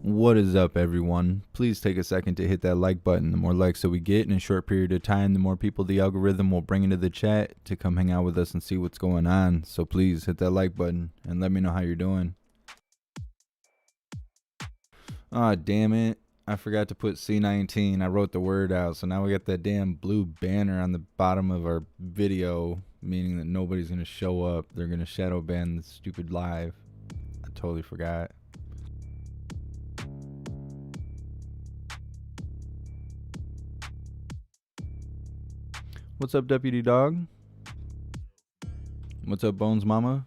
What is up, everyone? Please take a second to hit that like button. The more likes that we get in a short period of time, the more people the algorithm will bring into the chat to come hang out with us and see what's going on. So please hit that like button and let me know how you're doing. Aw, damn it. I forgot to put C19. I wrote the word out, so now we got that damn blue banner on the bottom of our video, meaning that nobody's going to show up. They're going to shadow ban the stupid live. I totally forgot. What's up, Deputy Dog? What's up, Bones Mama?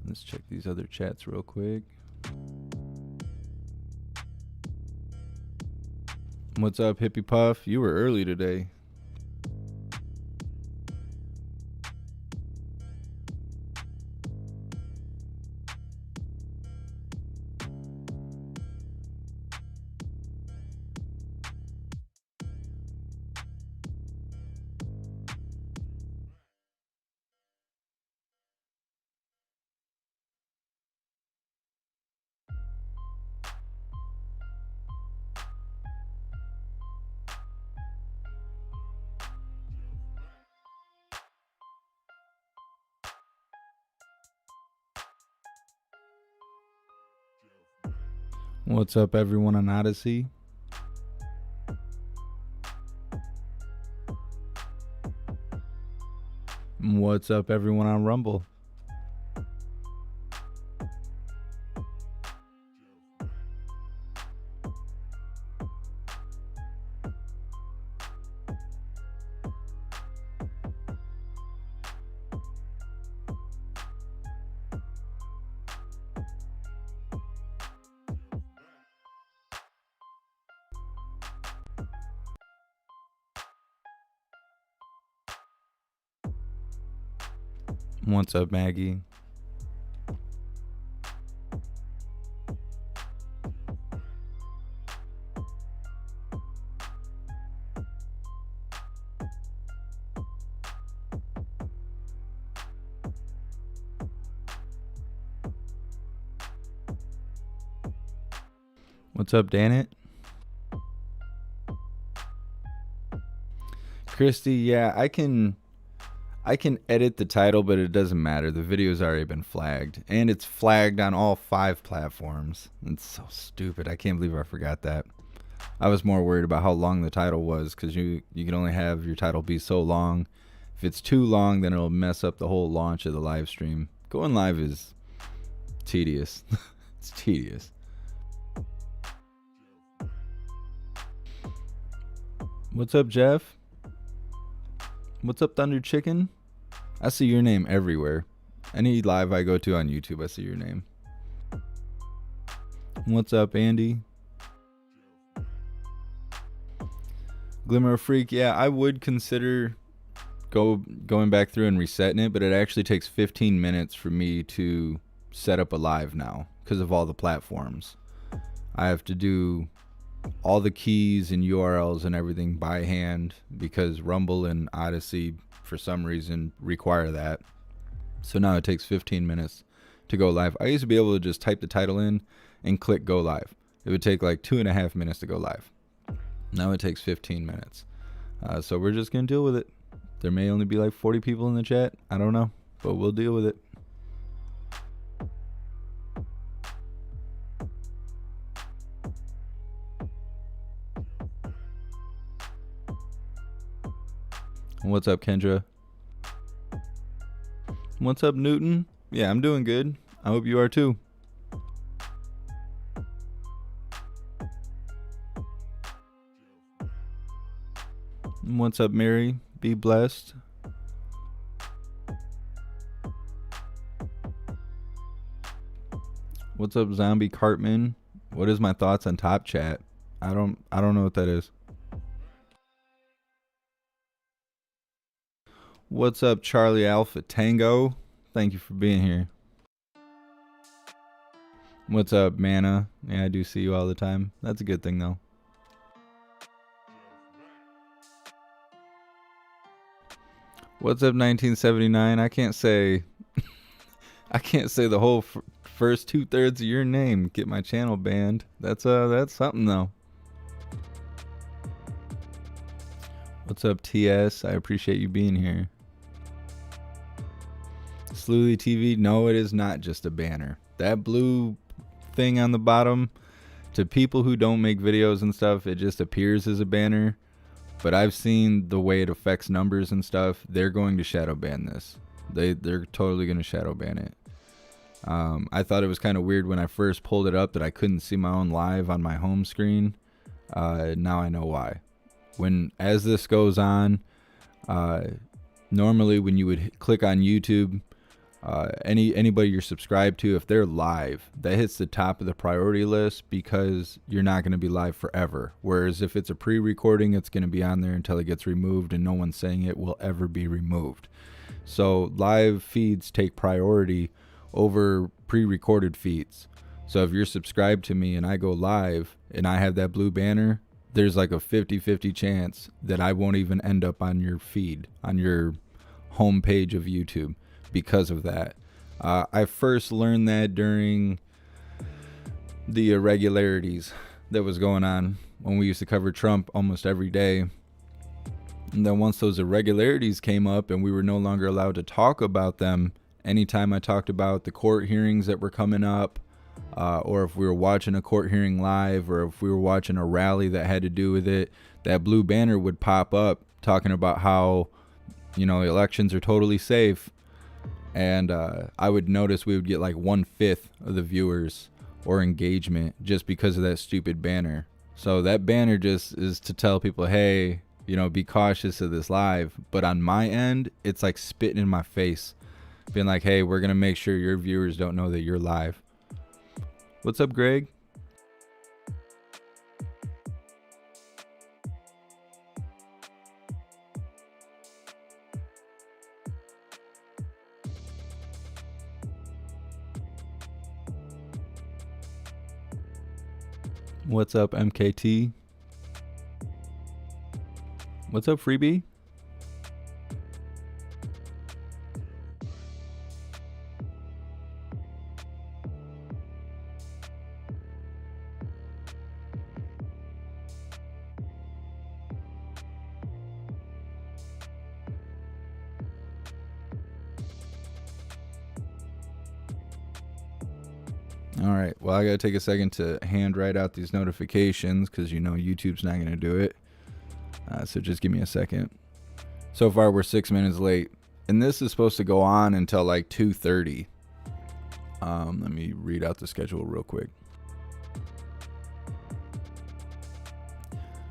Let's check these other chats real quick. What's up, Hippie Puff? You were early today. What's up, everyone on Odyssey? What's up, everyone on Rumble? What's up, Maggie? What's up, Danit? Christy, yeah, I can edit the title, but it doesn't matter. The video's already been flagged, and it's flagged on all 5 platforms. It's so stupid. I can't believe I forgot that. I was more worried about how long the title was, because you can only have your title be so long. If it's too long, then it'll mess up the whole launch of the live stream. Going live is tedious. It's tedious. What's up, Jeff? What's up, Thunder Chicken? I see your name everywhere. Any live I go to on YouTube, I see your name. What's up, Andy? Glimmer Freak, yeah, I would consider going back through and resetting it, but it actually takes 15 minutes for me to set up a live now because of all the platforms. I have to do all the keys and URLs and everything by hand because Rumble and Odyssey for some reason require that. So now it takes 15 minutes to go live. I used to be able to just type the title in and click go live. It would take like 2.5 minutes to go live. Now it takes 15 minutes. So we're just going to deal with it. There may only be like 40 people in the chat. I don't know, but we'll deal with it. What's up, Kendra? What's up, Newton? Yeah, I'm doing good. I hope you are too. What's up, Mary? Be blessed. What's up, Zombie Cartman? What is my thoughts on Top Chat? I don't know what that is. What's up, Charlie Alpha Tango? Thank you for being here. What's up, Mana? Yeah, I do see you all the time. That's a good thing, though. What's up, 1979? I can't say I can't say the whole First 2/3 of your name get my channel banned. That's something though. What's up, TS? I appreciate you being here. Sleuly TV, no, it is not just a banner. That blue thing on the bottom, to people who don't make videos and stuff, it just appears as a banner. But I've seen the way it affects numbers and stuff. They're going to shadow ban this. They're totally going to shadow ban it. I thought it was kind of weird when I first pulled it up that I couldn't see my own live on my home screen. Now I know why. As this goes on, normally when you would click on YouTube, anybody you're subscribed to, if they're live, that hits the top of the priority list because you're not going to be live forever. Whereas if it's a pre-recording, it's going to be on there until it gets removed, and no one's saying it will ever be removed. So live feeds take priority over pre-recorded feeds. So if you're subscribed to me and I go live and I have that blue banner, there's like a 50-50 chance that I won't even end up on your feed, on your home page of YouTube, because of that. I first learned that during the irregularities that was going on when we used to cover Trump almost every day. And then once those irregularities came up and we were no longer allowed to talk about them, anytime I talked about the court hearings that were coming up, or if we were watching a court hearing live, or if we were watching a rally that had to do with it, that blue banner would pop up talking about how, elections are totally safe. And I would notice we would get like 1/5 of the viewers or engagement just because of that stupid banner. So that banner just is to tell people, hey, be cautious of this live. But on my end, it's like spitting in my face, being like, hey, we're going to make sure your viewers don't know that you're live. What's up, Greg? What's up, MKT? What's up, Freebie? All right, well, I gotta take a second to handwrite out these notifications because YouTube's not gonna do it. So just give me a second. So far, we're 6 minutes late, and this is supposed to go on until like 2:30. Let me read out the schedule real quick.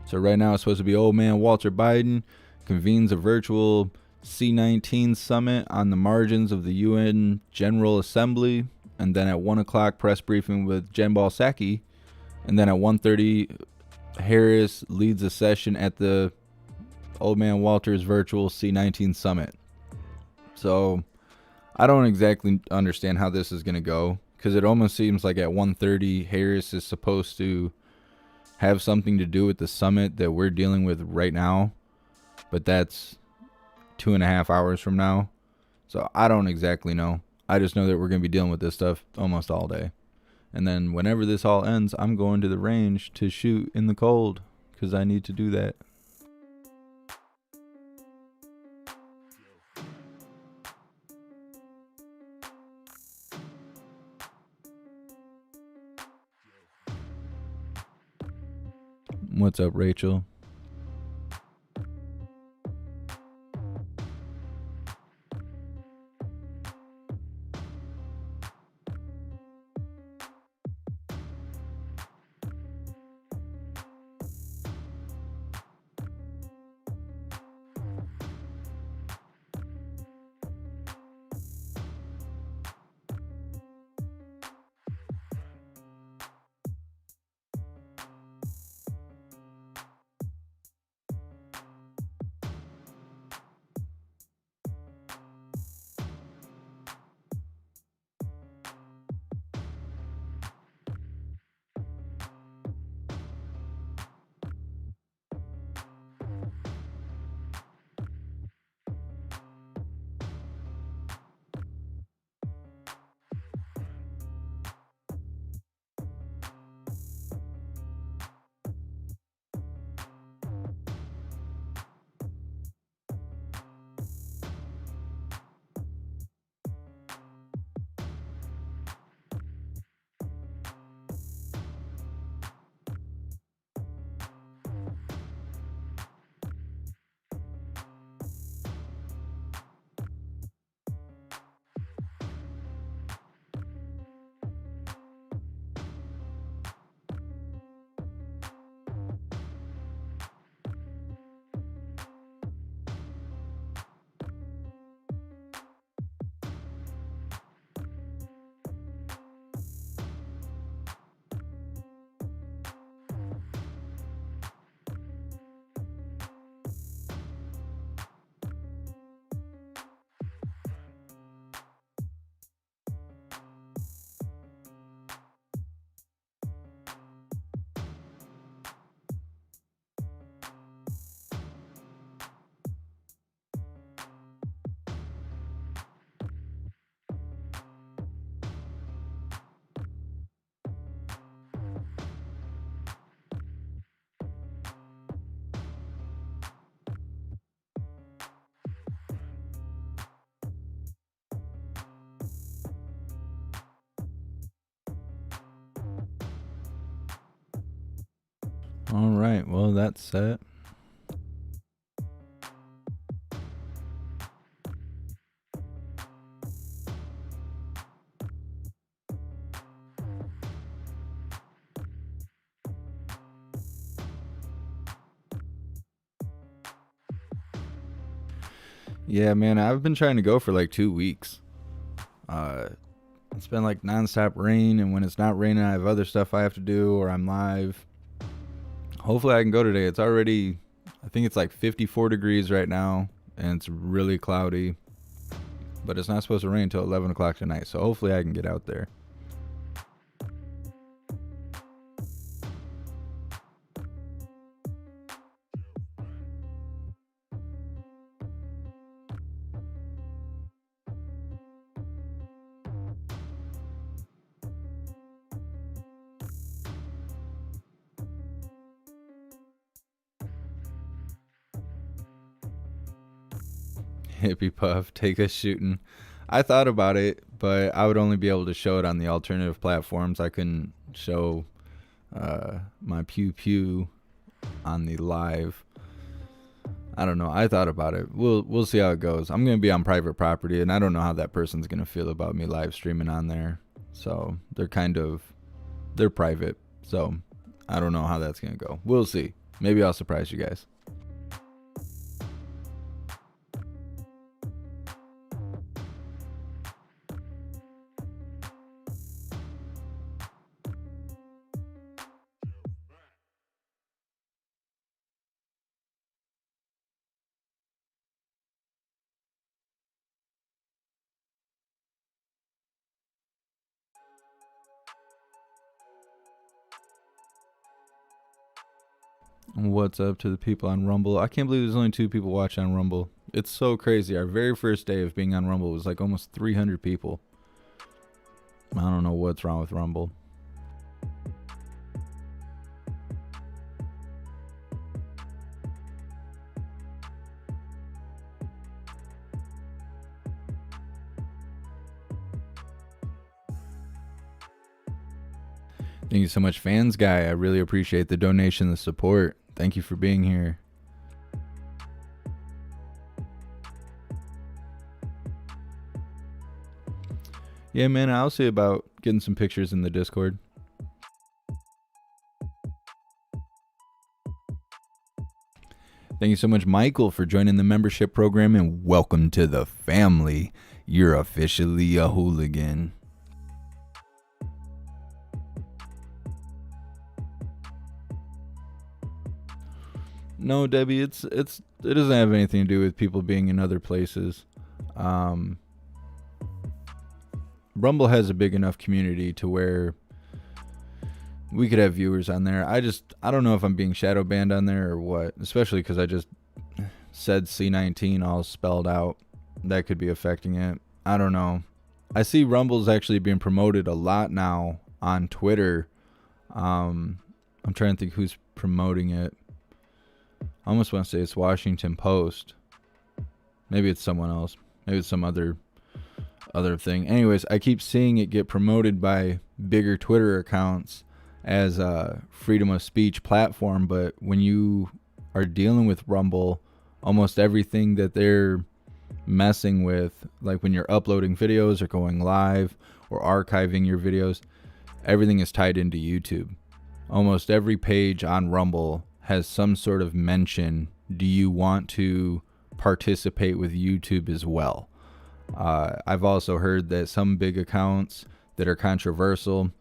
So right now it's supposed to be old man Walter Biden convenes a virtual C-19 summit on the margins of the UN General Assembly. And then at 1 o'clock, press briefing with Jen Psaki. And then at 1:30, Harris leads a session at the Old Man Walter's virtual C-19 summit. So I don't exactly understand how this is going to go, because it almost seems like at 1:30, Harris is supposed to have something to do with the summit that we're dealing with right now. But that's 2.5 hours from now. So I don't exactly know. I just know that we're going to be dealing with this stuff almost all day. And then whenever this all ends, I'm going to the range to shoot in the cold because I need to do that. What's up, Rachel? All right, well, that's set. Yeah, man, I've been trying to go for like 2 weeks. Uh, it's been like nonstop rain, and when it's not raining, I have other stuff I have to do, or I'm live. Hopefully, I can go today. It's already, I think it's like 54 degrees right now, and it's really cloudy. But it's not supposed to rain until 11 o'clock tonight, so hopefully, I can get out there. Hippie puff, take us shooting. I thought about it, but I would only be able to show it on the alternative platforms. I couldn't show my pew pew on the live. I don't know. I thought about it. We'll see how it goes. I'm gonna be on private property, and I don't know how that person's gonna feel about me live streaming on there. So they're private. So I don't know how that's gonna go. We'll see. Maybe I'll surprise you guys. What's up to the people on Rumble? I can't believe there's only 2 people watching on Rumble. It's so crazy. Our very first day of being on Rumble was like almost 300 people. I don't know what's wrong with Rumble. Thank you so much, Fans Guy. I really appreciate the donation, the support. Thank you for being here. Yeah, man, I'll see about getting some pictures in the Discord. Thank you so much, Michael, for joining the membership program, and welcome to the family. You're officially a hooligan. No, Debbie, it doesn't have anything to do with people being in other places. Rumble has a big enough community to where we could have viewers on there. I don't know if I'm being shadow banned on there or what, especially because I just said C19 all spelled out. That could be affecting it. I don't know. I see Rumble's actually being promoted a lot now on Twitter. I'm trying to think who's promoting it. I almost want to say it's Washington Post. Maybe it's someone else. Maybe it's some other thing. Anyways, I keep seeing it get promoted by bigger Twitter accounts as a freedom of speech platform, but when you are dealing with Rumble, almost everything that they're messing with, like when you're uploading videos or going live or archiving your videos, everything is tied into YouTube. Almost every page on Rumble has some sort of mention. Do you want to participate with YouTube as well? I've also heard that some big accounts that are controversial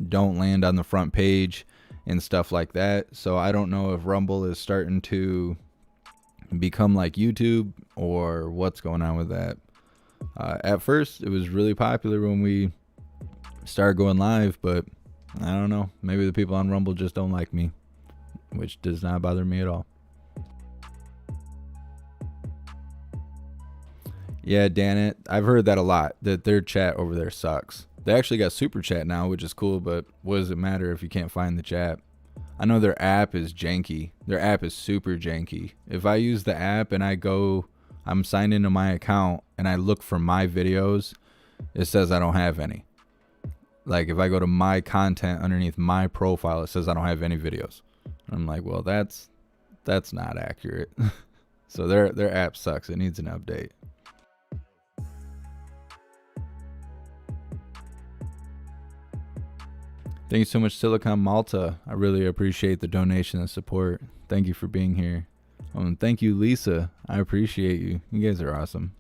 don't land on the front page and stuff like that. So I don't know if Rumble is starting to become like YouTube or what's going on with that. At first, it was really popular when we started going live, but I don't know. Maybe the people on Rumble just don't like me, which does not bother me at all. Yeah, Dan it. I've heard that a lot, that their chat over there sucks. They actually got super chat now, which is cool, but what does it matter if you can't find the chat? I know their app is janky. Their app is super janky. If I use the app and I'm signed into my account and I look for my videos, it says I don't have any. Like if I go to my content underneath my profile, it says I don't have any videos. I'm like, well, that's not accurate. So their app sucks. It needs an update. Thank you so much, Silicon Malta. I really appreciate the donation and support. Thank you for being here. Thank you, Lisa. I appreciate you. You guys are awesome.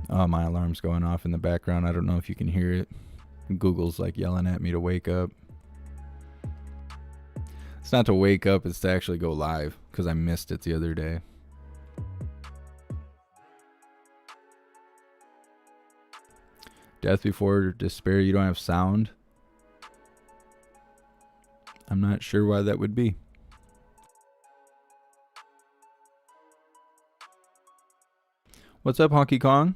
Oh, my alarm's going off in the background. I don't know if you can hear it. Google's like yelling at me to wake up. It's not to wake up, it's to actually go live because I missed it the other day. Death before despair, you don't have sound? I'm not sure why that would be. What's up, Honky Kong?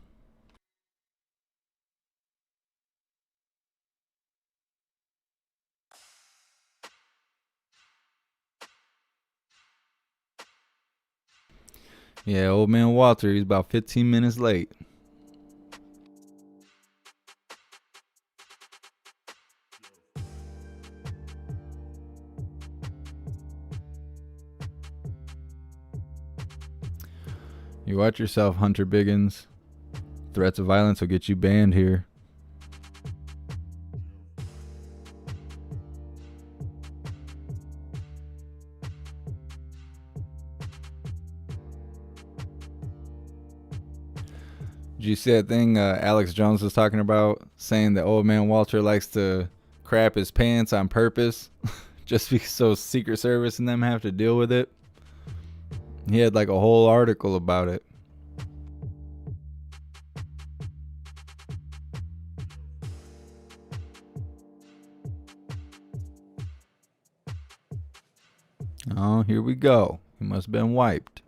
Yeah, old man Walter, he's about 15 minutes late. You watch yourself, Hunter Biggins. Threats of violence will get you banned here. Did you see that thing Alex Jones was talking about, saying that old man Walter likes to crap his pants on purpose just because so Secret Service and them have to deal with it? He had like a whole article about it. Oh, here we go. He must have been wiped.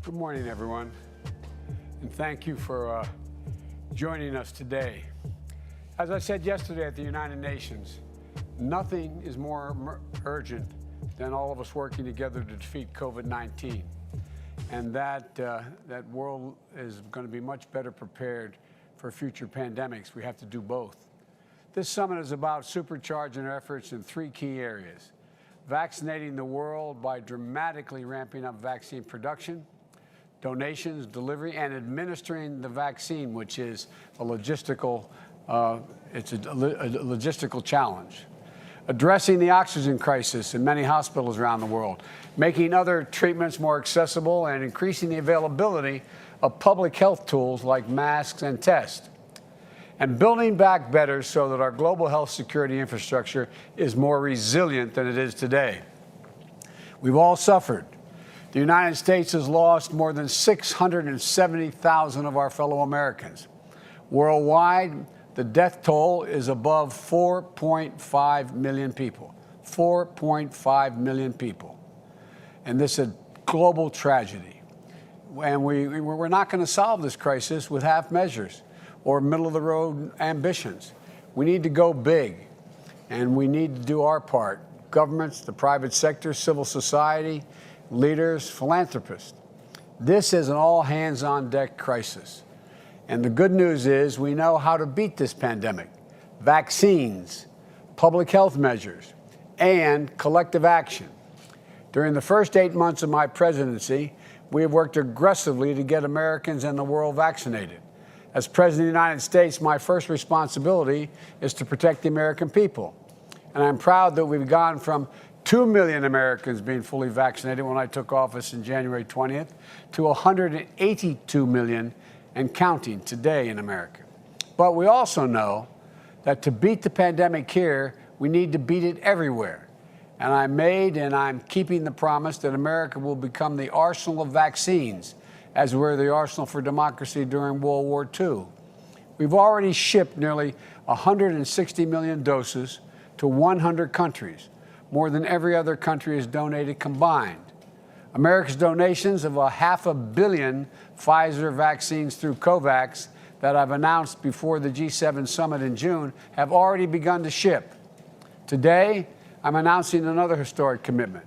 Good morning, everyone, and thank you for joining us today. As I said yesterday at the United Nations, nothing is more urgent than all of us working together to defeat COVID-19, and that world is going to be much better prepared for future pandemics. We have to do both. This summit is about supercharging our efforts in three key areas: vaccinating the world by dramatically ramping up vaccine production, donations, delivery, and administering the vaccine, which is a logistical challenge. Addressing the oxygen crisis in many hospitals around the world, making other treatments more accessible, and increasing the availability of public health tools like masks and tests. And building back better so that our global health security infrastructure is more resilient than it is today. We've all suffered. The United States has lost more than 670,000 of our fellow Americans. Worldwide, the death toll is above 4.5 million people. 4.5 million people. And this is a global tragedy. And we're not going to solve this crisis with half measures or middle-of-the-road ambitions. We need to go big, and we need to do our part. Governments, the private sector, civil society, leaders, philanthropists. This is an all-hands-on-deck crisis. And the good news is we know how to beat this pandemic: vaccines, public health measures, and collective action. During the first 8 months of my presidency, we have worked aggressively to get Americans and the world vaccinated. As President of the United States, my first responsibility is to protect the American people. And I'm proud that we've gone from 2 million Americans being fully vaccinated when I took office in January 20th to 182 million and counting today in America. But we also know that to beat the pandemic here, we need to beat it everywhere. And I made and I'm keeping the promise that America will become the arsenal of vaccines, as we were the arsenal for democracy during World War II. We've already shipped nearly 160 million doses to 100 countries, more than every other country has donated combined. America's donations of 500 million Pfizer vaccines through COVAX that I've announced before the G7 summit in June have already begun to ship. Today, I'm announcing another historic commitment: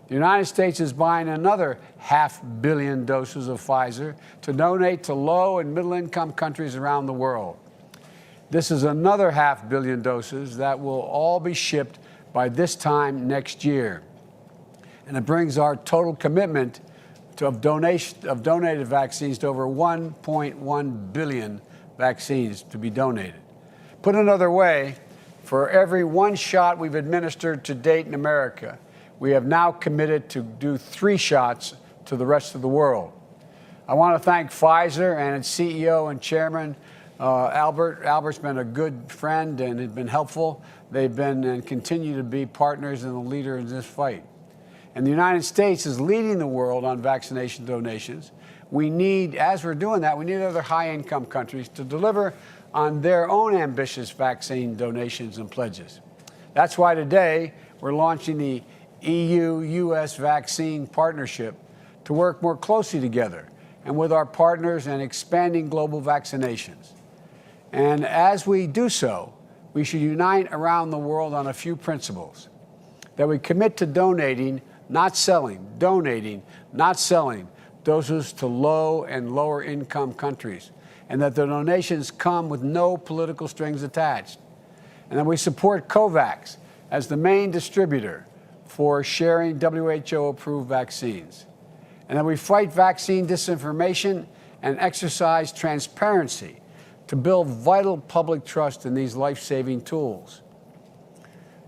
The United States is buying another 500 million doses of Pfizer to donate to low and middle-income countries around the world. This is another 500 million doses that will all be shipped by this time next year. And it brings our total commitment of donated vaccines to over 1.1 billion vaccines to be donated. Put another way, for every one shot we've administered to date in America, we have now committed to do 3 shots to the rest of the world. I want to thank Pfizer and its CEO and chairman, Albert. Albert's been a good friend and has been helpful. They've been and continue to be partners and the leader in this fight. And the United States is leading the world on vaccination donations. We need, as we're doing that, we need other high-income countries to deliver on their own ambitious vaccine donations and pledges. That's why today we're launching the EU-US vaccine partnership to work more closely together and with our partners and expanding global vaccinations. And as we do so, we should unite around the world on a few principles: that we commit to donating, not selling, donating, not selling doses to low and lower income countries, and that the donations come with no political strings attached, and that we support COVAX as the main distributor for sharing WHO-approved vaccines, and that we fight vaccine disinformation and exercise transparency to build vital public trust in these life-saving tools.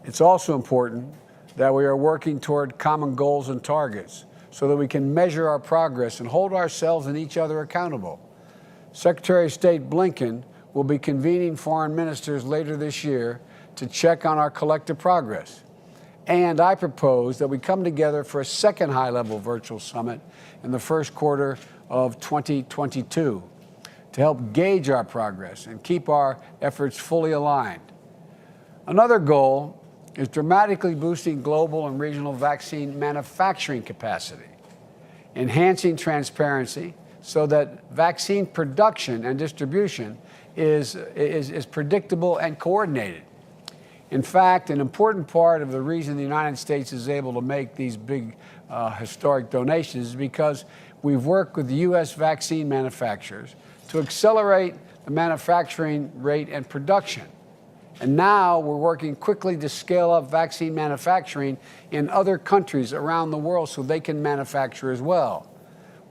It's also important that we are working toward common goals and targets so that we can measure our progress and hold ourselves and each other accountable. Secretary of State Blinken will be convening foreign ministers later this year to check on our collective progress. And I propose that we come together for a second high-level virtual summit in the first quarter of 2022 to help gauge our progress and keep our efforts fully aligned. Another goal is dramatically boosting global and regional vaccine manufacturing capacity, enhancing transparency so that vaccine production and distribution is predictable and coordinated. In fact, an important part of the reason the United States is able to make these big historic donations is because we've worked with the U.S. vaccine manufacturers to accelerate the manufacturing rate and production. And now we're working quickly to scale up vaccine manufacturing in other countries around the world so they can manufacture as well.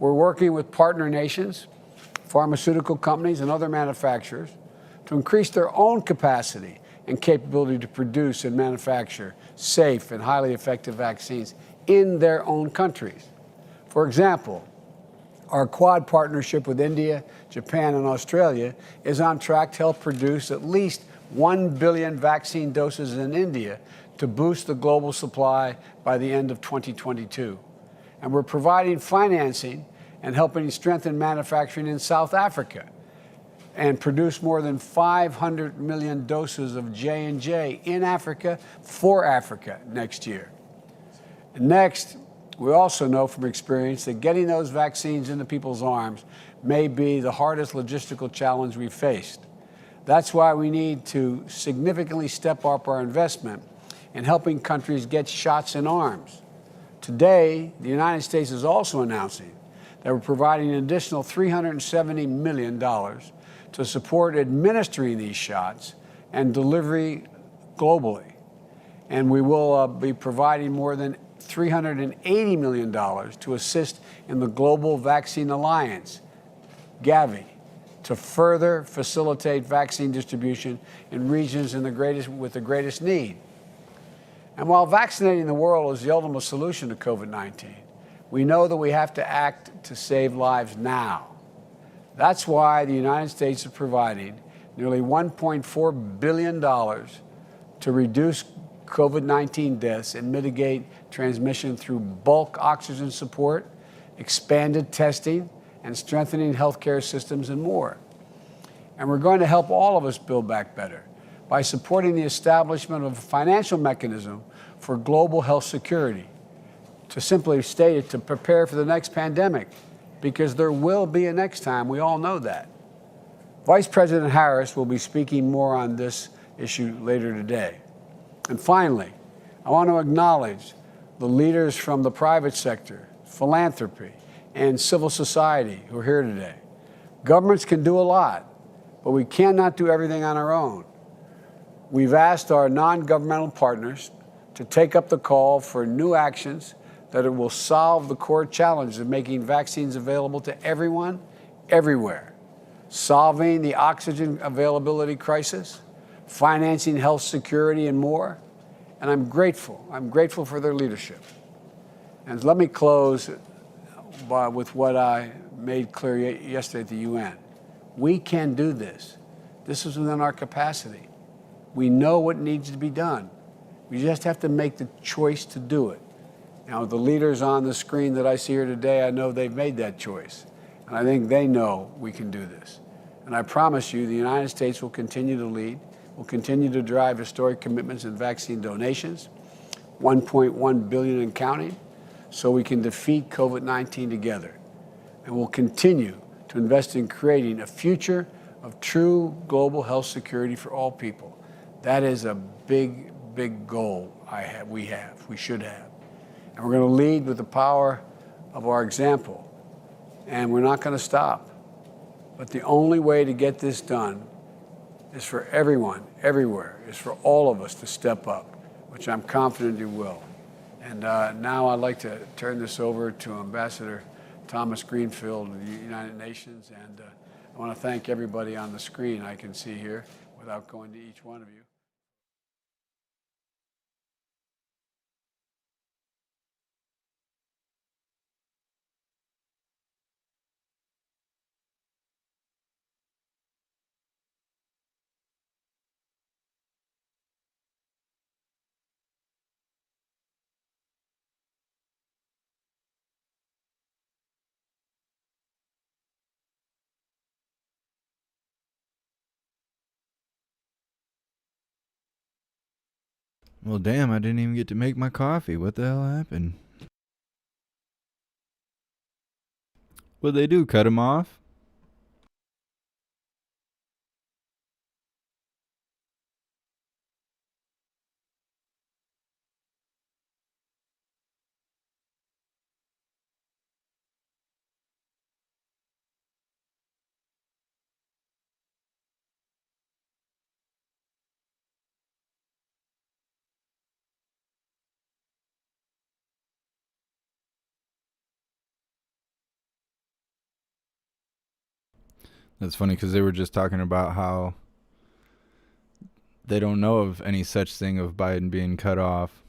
We're working with partner nations, pharmaceutical companies, and other manufacturers to increase their own capacity and capability to produce and manufacture safe and highly effective vaccines in their own countries. For example, our Quad partnership with India, Japan, and Australia is on track to help produce at least 1 billion vaccine doses in India to boost the global supply by the end of 2022. And we're providing financing and helping strengthen manufacturing in South Africa and produce more than 500 million doses of J&J in Africa for Africa next year. And next, we also know from experience that getting those vaccines into people's arms may be the hardest logistical challenge we've faced. That's why we need to significantly step up our investment in helping countries get shots in arms. Today, the United States is also announcing that we're providing an additional $370 million to support administering these shots and delivery globally. And we will be providing more than $380 million to assist in the Global Vaccine Alliance, Gavi, to further facilitate vaccine distribution in regions with the greatest need. And while vaccinating the world is the ultimate solution to COVID-19, we know that we have to act to save lives now. That's why the United States is providing nearly $1.4 billion to reduce COVID-19 deaths and mitigate transmission through bulk oxygen support, expanded testing, and strengthening healthcare systems and more. And we're going to help all of us build back better by supporting the establishment of a financial mechanism for global health security. To simply state it, to prepare for the next pandemic, because there will be a next time, we all know that. Vice President Harris will be speaking more on this issue later today. And finally, I want to acknowledge the leaders from the private sector, philanthropy, and civil society who are here today. Governments can do a lot, but we cannot do everything on our own. We've asked our non-governmental partners to take up the call for new actions that will solve the core challenge of making vaccines available to everyone, everywhere, solving the oxygen availability crisis, financing health security, and more. And I'm grateful. I'm grateful for their leadership. And let me close with what I made clear yesterday at the UN. We can do this. This is within our capacity. We know what needs to be done. We just have to make the choice to do it. Now, the leaders on the screen that I see here today, I know they've made that choice. And I think they know we can do this. And I promise you, the United States will continue to lead, will continue to drive historic commitments in vaccine donations, 1.1 billion and counting, so we can defeat COVID-19 together. And we'll continue to invest in creating a future of true global health security for all people. That is a big, big goal we should have. And we're going to lead with the power of our example. And we're not going to stop. But the only way to get this done is for everyone, everywhere, is for all of us to step up, which I'm confident you will. And now I'd like to turn this over to Ambassador Thomas Greenfield of the United Nations. And I want to thank everybody on the screen I can see here without going to each one of you. Well, damn, I didn't even get to make my coffee. What the hell happened? What'd they do? Cut him off? That's funny because they were just talking about how they don't know of any such thing of Biden being cut off.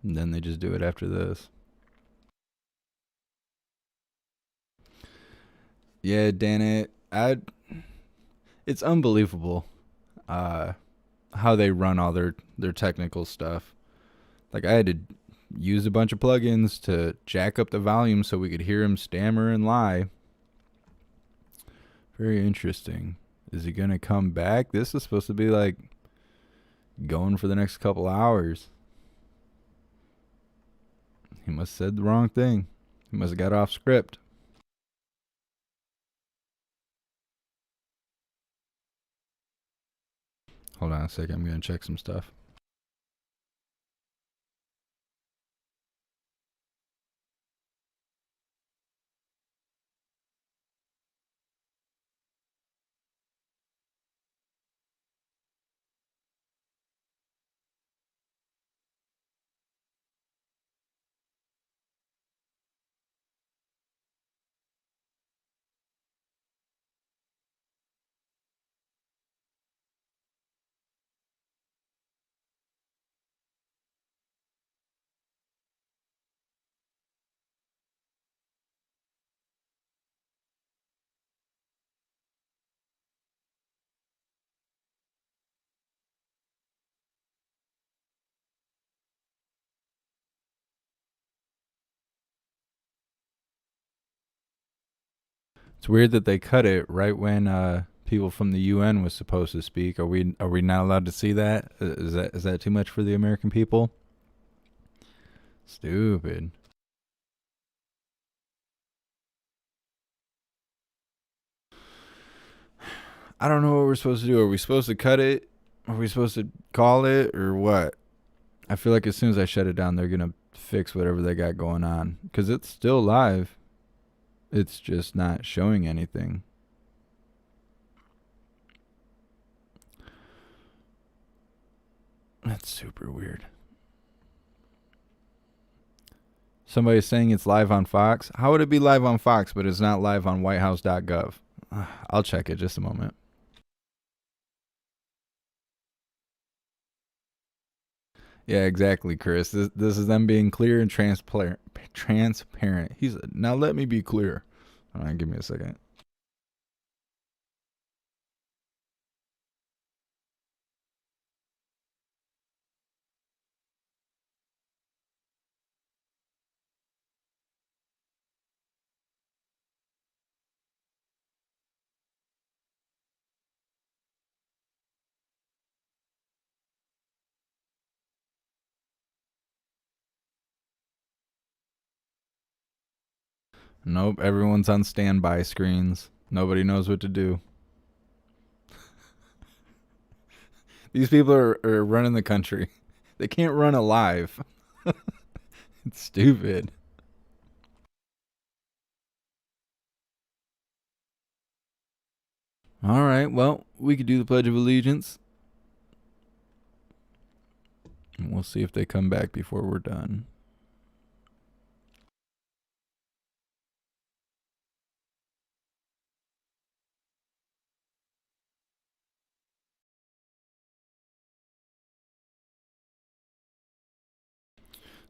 And then they just do it after this. Yeah, damn it. It's unbelievable how they run all their technical stuff. Like, I had to use a bunch of plugins to jack up the volume so we could hear him stammer and lie. Very interesting. Is he going to come back? This is supposed to be like going for the next couple hours. He must have said the wrong thing. He must have got off script. Hold on a second. I'm going to check some stuff. It's weird that they cut it right when people from the UN was supposed to speak. Are we not allowed to see that? Is that too much for the American people? Stupid. I don't know what we're supposed to do. Are we supposed to cut it? Are we supposed to call it or what? I feel like as soon as I shut it down, they're gonna fix whatever they got going on because it's still live. It's just not showing anything. That's super weird. Somebody's saying it's live on Fox. How would it be live on Fox, but it's not live on whitehouse.gov? I'll check it just a moment. Yeah, exactly, Chris. This is them being clear and transparent. He's now let me be clear. All right, give me a second. Nope, everyone's on standby screens. Nobody knows what to do. These people are running the country. They can't run alive. It's stupid. All right, well, we could do the Pledge of Allegiance. And we'll see if they come back before we're done.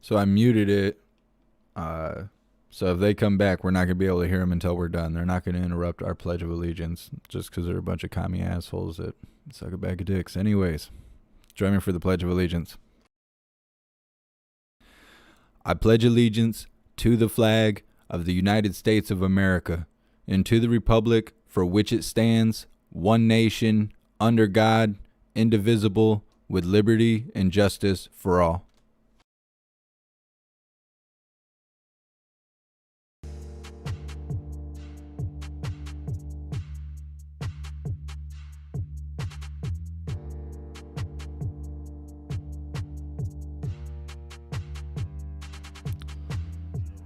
So I muted it. So if they come back, we're not going to be able to hear them until we're done. They're not going to interrupt our Pledge of Allegiance just because they're a bunch of commie assholes that suck a bag of dicks. Anyways, join me for the Pledge of Allegiance. I pledge allegiance to the flag of the United States of America and to the republic for which it stands, one nation, under God, indivisible, with liberty and justice for all.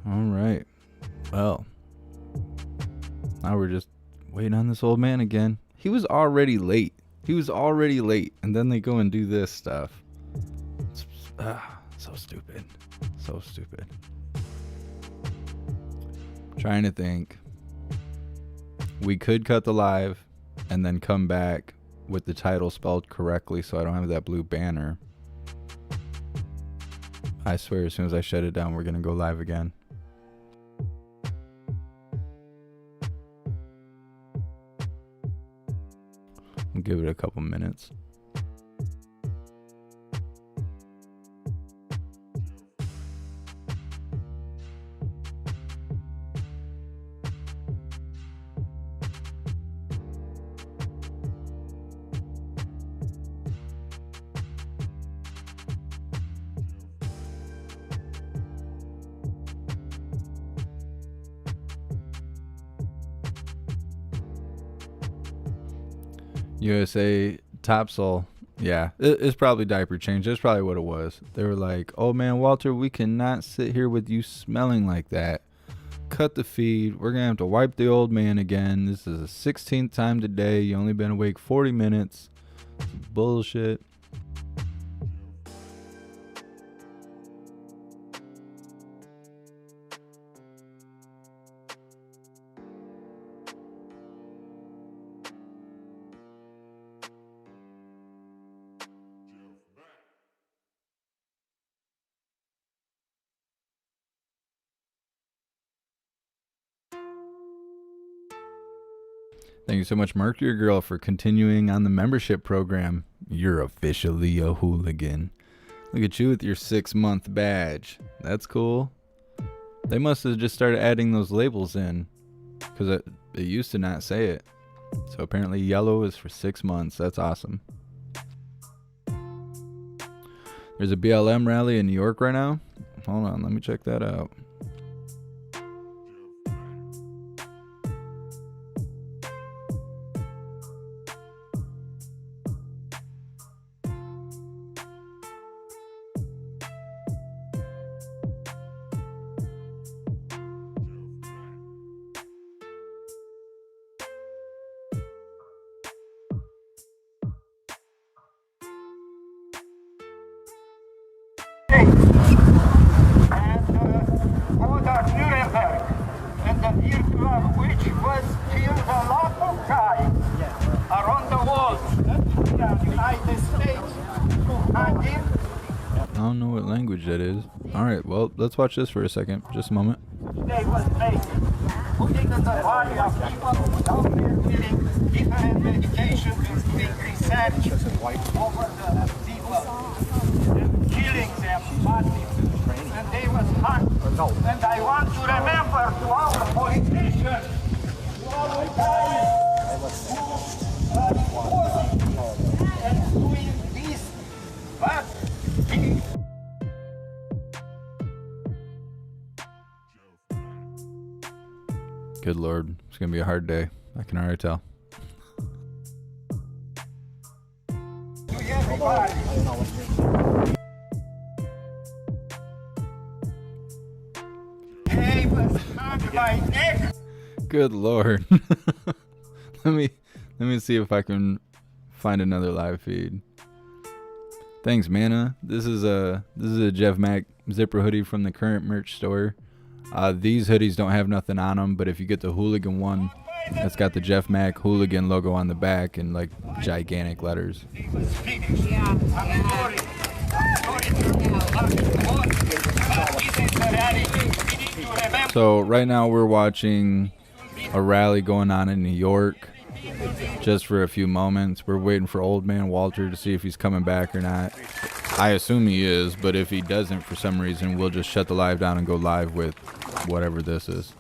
All right. Well, now we're just waiting on this old man again. He was already late. And then they go and do this stuff. It's, so stupid. So stupid. Trying to think. We could cut the live and then come back with the title spelled correctly so I don't have that blue banner. I swear as soon as I shut it down, we're going to go live again. We'll give it a couple minutes. USA Topsol. Yeah, it's probably diaper change. That's probably what it was. They were like, oh man, Walter, we cannot sit here with you smelling like that. Cut the feed. We're going to have to wipe the old man again. This is the 16th time today. You only been awake 40 minutes. It's bullshit. Thank you so much, Mercury Girl, for continuing on the membership program. You're officially a hooligan. Look at you with your 6-month badge. That's cool. They must have just started adding those labels in because it used to not say it. So apparently yellow is for 6 months. That's awesome. There's a BLM rally in New York right now. Hold on, let me check that out. United States again. I don't know what language that is. Alright, well, let's watch this for a second. Just a moment. They was made. Because the body of people down there getting different medications, including research over the people, and killing them badly. And they was hurt. And I want to remember to all the politicians, to all the guys who are opposing and doing this bad thing. Good Lord. It's going to be a hard day. I can already tell. To everybody. They was hurt by neck. Good Lord. let me see if I can find another live feed. Thanks, Mana. This is a Jeff Mack zipper hoodie from the current merch store. These hoodies don't have nothing on them, but if you get the hooligan one, it's got the Jeff Mack hooligan logo on the back in like gigantic letters. So right now we're watching a rally going on in New York just for a few moments. We're waiting for old man Walter to see if he's coming back or not. I assume he is, but if he doesn't for some reason, we'll just shut the live down and go live with whatever this is.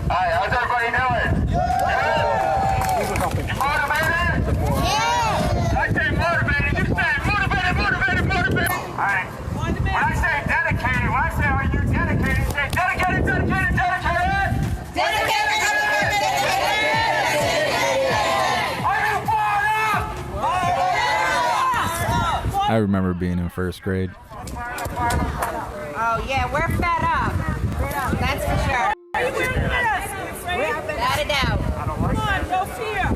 Hi, how's everybody doing? You motivated? Yeah! I say motivated, you say motivated. Alright. When I say dedicated, when I say are you dedicated, say dedicated. Are you fired up? I remember being in first grade. Oh yeah, we're fed up. That's for sure. Without a doubt. Come on, no fear.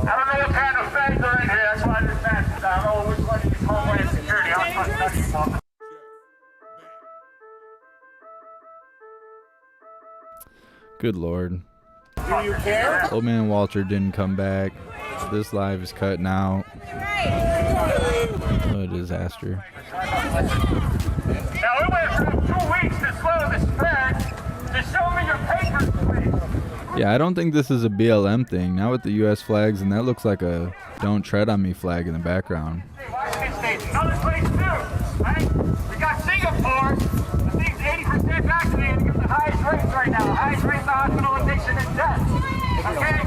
I don't know what kind of fags are in here, that's why I just asked. I don't know which one of these Homeland Security. I'm trying to touch you, Mom. Good Lord. Do you care? Old man Walter didn't come back. This live is cutting out. What a disaster. Now, it went from 2 weeks to slow the spread to show me your papers, please. Yeah, I don't think this is a BLM thing. Now with the U.S. flags, and that looks like a "Don't Tread on Me" flag in the background. Washington State, another place too, right? We got Singapore. I think it's 80% vaccinated. It's the highest rates right now. The highest rates of hospitalization and death. Okay?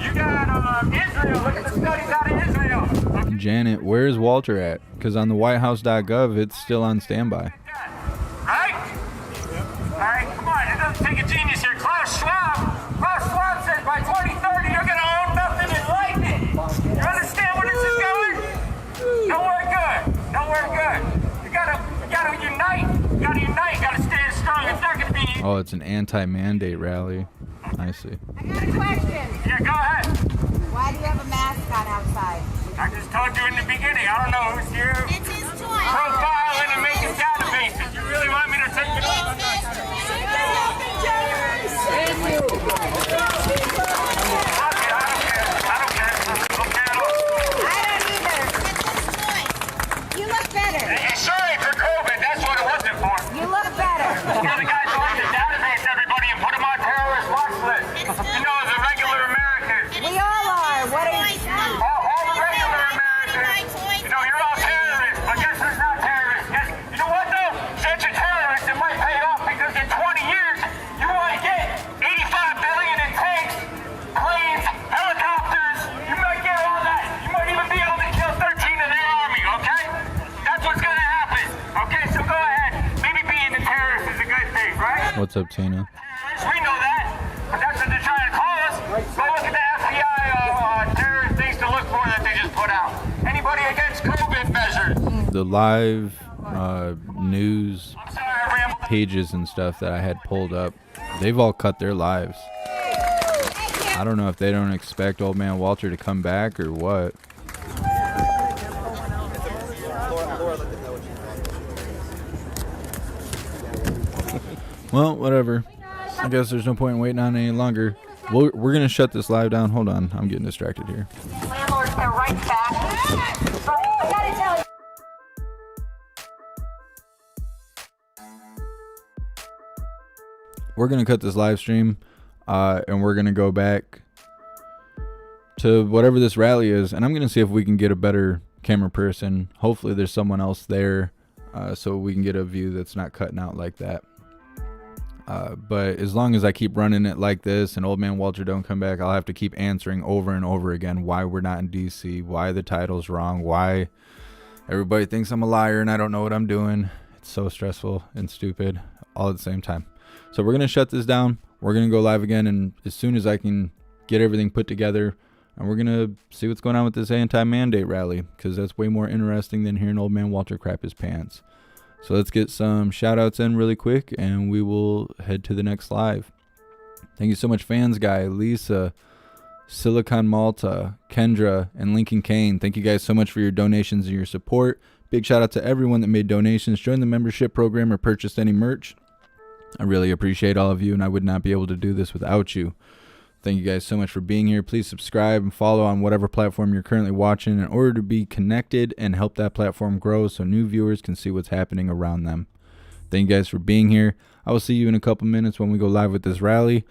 You got Israel. Look at the studies out of Israel. Okay? Janet, where's Walter at? Because on the WhiteHouse.gov, it's still on standby. Right? All right, come on. It doesn't take a genius here. Klaus Schwab says by 2030 you're going to own nothing and like it. You understand where this is going? Nowhere good. You gotta unite. You gotta stand strong. It's not gonna be easy. Oh, it's an anti-mandate rally. I see. I got a question. Yeah, go ahead. Why do you have a mask on outside? I just told you in the beginning. I don't know who's here. It's his toy. Profiling and making databases. You really want me to take it off? I don't care. Okay, I don't either. You look better. sorry for COVID. That's what it wasn't for. You look better. You're the guys who like to database everybody and put them on terrorist watch list. You know, as a regular American. We all are. What are you? All the regular Americans. You know, you're all terrorists. But guess who's not terrorists? Guess, you know what though? Since you're terrorists, it might pay off because in 20 years, you want to get 85 billion in tanks, planes, helicopters. You might get all that. You might even be able to kill 13 of their army, okay? That's what's going to happen. Okay, so go ahead. Maybe being a terrorist is a good thing, right? What's up, Tina? We know that, but that's what they're trying to call us. Go look at the FBI terrorist things to look for that they just put out. Anybody against COVID measures? The live news I'm sorry, I rambled. pages and stuff that I had pulled up, they've all cut their lives. I don't know if they don't expect old man Walter to come back or what. Well, whatever. I guess there's no point in waiting on any longer. We're going to shut this live down. Hold on. I'm getting distracted here. Landlords, they're right back. I gotta tell you. We're going to cut this live stream and we're going to go back to whatever this rally is. And I'm going to see if we can get a better camera person. Hopefully there's someone else there so we can get a view that's not cutting out like that. But as long as I keep running it like this and Old Man Walter don't come back, I'll have to keep answering over and over again why we're not in DC, why the title's wrong, why everybody thinks I'm a liar and I don't know what I'm doing. It's so stressful and stupid all at the same time. So we're going to shut this down. We're going to go live again, and as soon as I can get everything put together, and we're going to see what's going on with this anti-mandate rally, because that's way more interesting than hearing Old Man Walter crap his pants. So let's get some shout-outs in really quick, and we will head to the next live. Thank you so much, Fans Guy, Lisa, Silicon Malta, Kendra, and Lincoln Kane. Thank you guys so much for your donations and your support. Big shout-out to everyone that made donations, joined the membership program, or purchased any merch. I really appreciate all of you, and I would not be able to do this without you. Thank you guys so much for being here. Please subscribe and follow on whatever platform you're currently watching in order to be connected and help that platform grow so new viewers can see what's happening around them. Thank you guys for being here. I will see you in a couple minutes when we go live with this rally.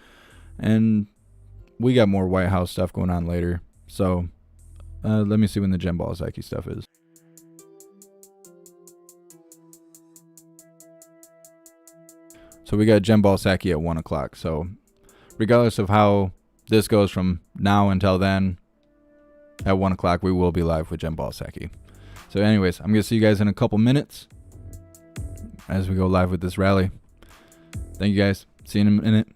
And we got more White House stuff going on later. So let me see when the Jen Balzaki stuff is. So we got Jen Balzaki at 1 o'clock. So regardless of how this goes from now until then, at 1 o'clock, we will be live with Jen Balzaki. So anyways, I'm going to see you guys in a couple minutes as we go live with this rally. Thank you guys. See you in a minute.